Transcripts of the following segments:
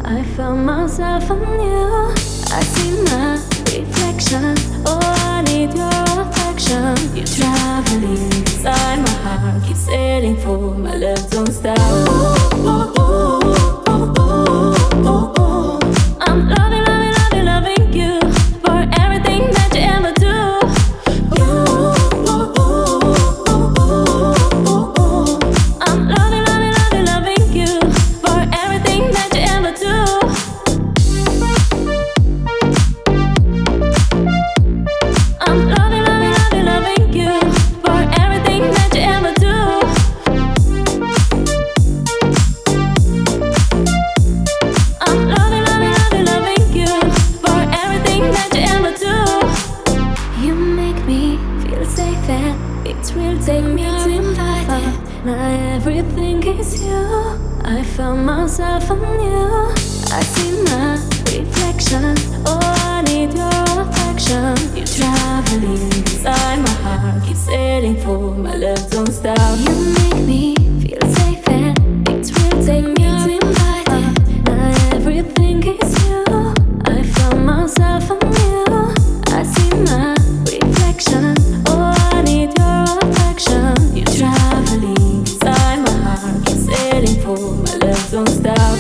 I found myself anew. I see my reflection. Oh, I need your affection. You're traveling inside my heart. Keep sailing for my love, don't stop. Ooh, ooh, ooh, ooh, ooh, ooh, ooh. I'm loving, loving, loving, loving you for everything that you ever do. Ooh, ooh, ooh, ooh, ooh, ooh, ooh. I'm loving, loving, loving, loving you for everything that you ever do. I'm loving, loving, loving, loving you for everything that you ever do. I'm loving, loving, loving, loving you for everything that you ever do. You make me feel safe and it's real, take me invited. My everything is you. I found myself anew. I see my reflection. Oh, I need your affection. You're traveling inside my heart. Keep sailing for my love, don't stop. You make me feel safe and it's real, take me invited. My everything is you. I found myself anew. I see my reflection. Oh, I need your affection. You're traveling inside my heart. Keep sailing for my love, don't stop.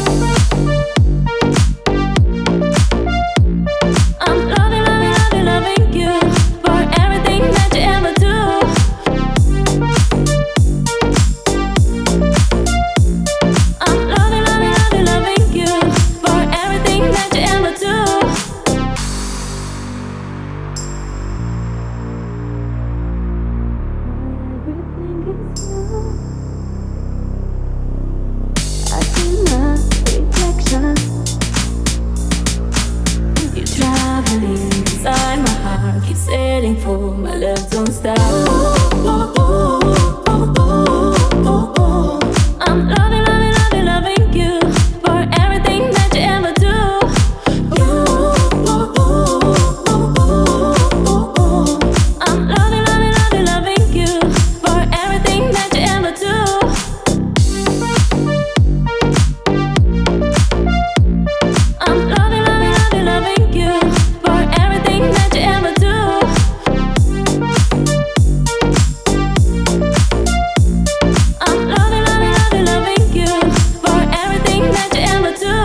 I'm loving, loving, loving, loving you for everything that you ever do. I'm loving, loving, loving, loving you for everything that you ever do. I see my reflection. You're traveling inside my heart. Keep sailing for my love, don't stop. Ooh, ooh, ooh, ooh, ooh, ooh, ooh. I'm loving, loving, loving, loving you for everything that you ever do. Ooh, ooh, ooh, ooh, ooh, ooh, ooh. I'm loving, loving, loving, loving you for everything that you ever do. I'm loving, loving, loving, loving you for everything that you ever do. I'm loving, loving, loving, loving you for everything that you ever do.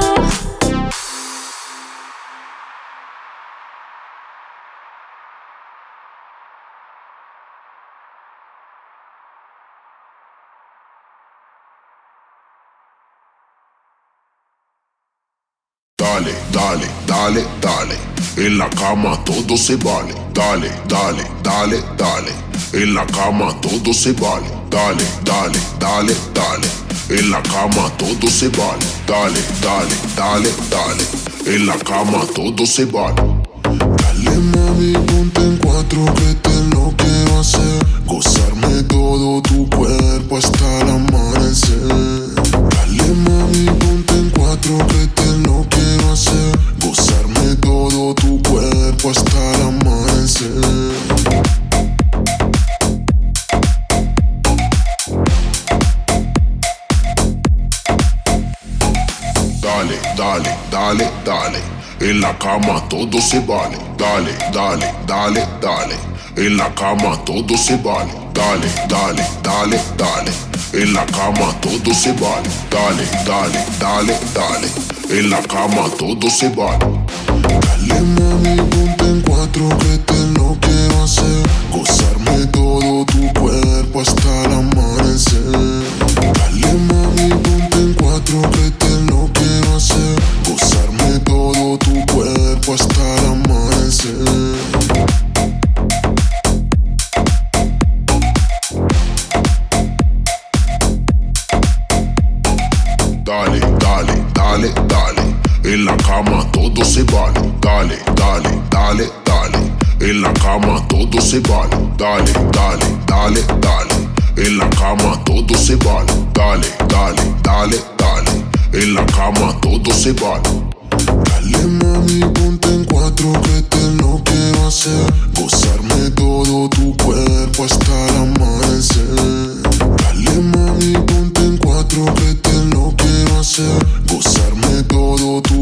Dale, dale, dale, dale. En la cama todo se vale. Dale, dale, dale, dale. En la cama todo se vale. Dale, dale, dale, dale. En la cama todo se vale. Dale, dale, dale, dale. En la cama todo se vale. Dale mami, ponte en cuatro que te lo quiero hacer. Gozarme todo tu cuerpo hasta el amanecer. Dale mami, ponte en cuatro que te lo quiero hacer. Gozarme todo tu cuerpo hasta el amanecer. Dale, dale, dale, dale. En la cama todo se vale. Dale, dale, dale, dale. En la cama todo se vale. Dale, dale, dale, dale. En la cama todo se vale. Dale, dale, dale, dale. En la cama todo se vale. Dale mami, ponte en cuatro que te lo quiero hacer. Gozarme todo tu cuerpo hasta el amanecer. Dale mami, ponte en cuatro que te lo quiero hacer. Gozarme todo tu cuerpo hasta el amanecer. Dale, dale, dale, dale. En la cama todo se vale. Dale, dale, dale, dale. En la cama todo se vale. Dale, dale, dale, dale. En la cama todo se vale. Dale, dale, dale, dale. En la cama todo se vale. Dale mami, ponte en cuatro que te lo quiero hacer. Gozarme todo tu cuerpo hasta el amanecer. Dale mami, ponte en cuatro que te lo quiero hacer. Gozarme todo tu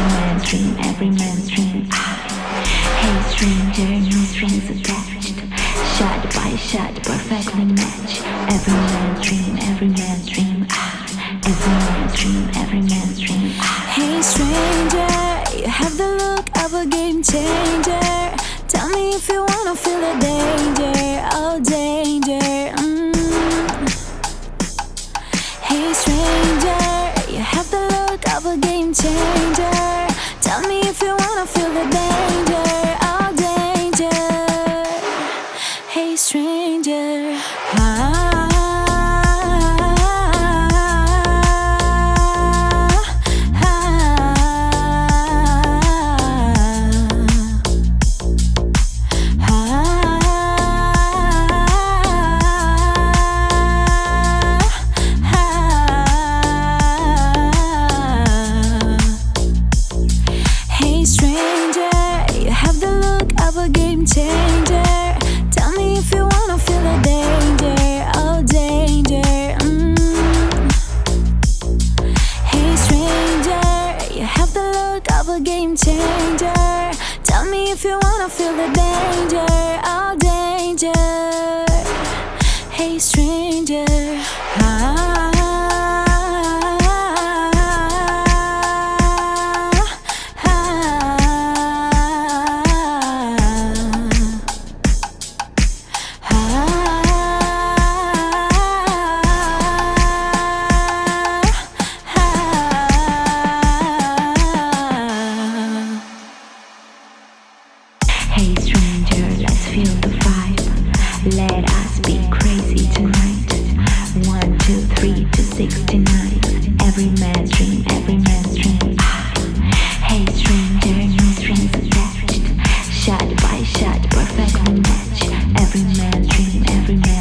every man's dream. Hey stranger, no strings attached. Shot by shot, perfectly matched. Every man's dream, every man's dream. Every man's dream, every man's dream. Hey stranger, you have the look of a game changer. Tell me if you wanna feel the danger, oh danger. Hey stranger, you have the look of a game changer. Tell me if you wanna feel the danger, oh danger. Hey stranger, game changer. Tell me if you wanna feel the danger, oh danger. Hey stranger, hey stranger, let's feel the vibe. Let us be crazy tonight. 1, 2, 3 to 69. Every man's dream, every man's dream. Hey stranger, no strings attached. Shot by shot, perfectly matched. Every man's dream, every man's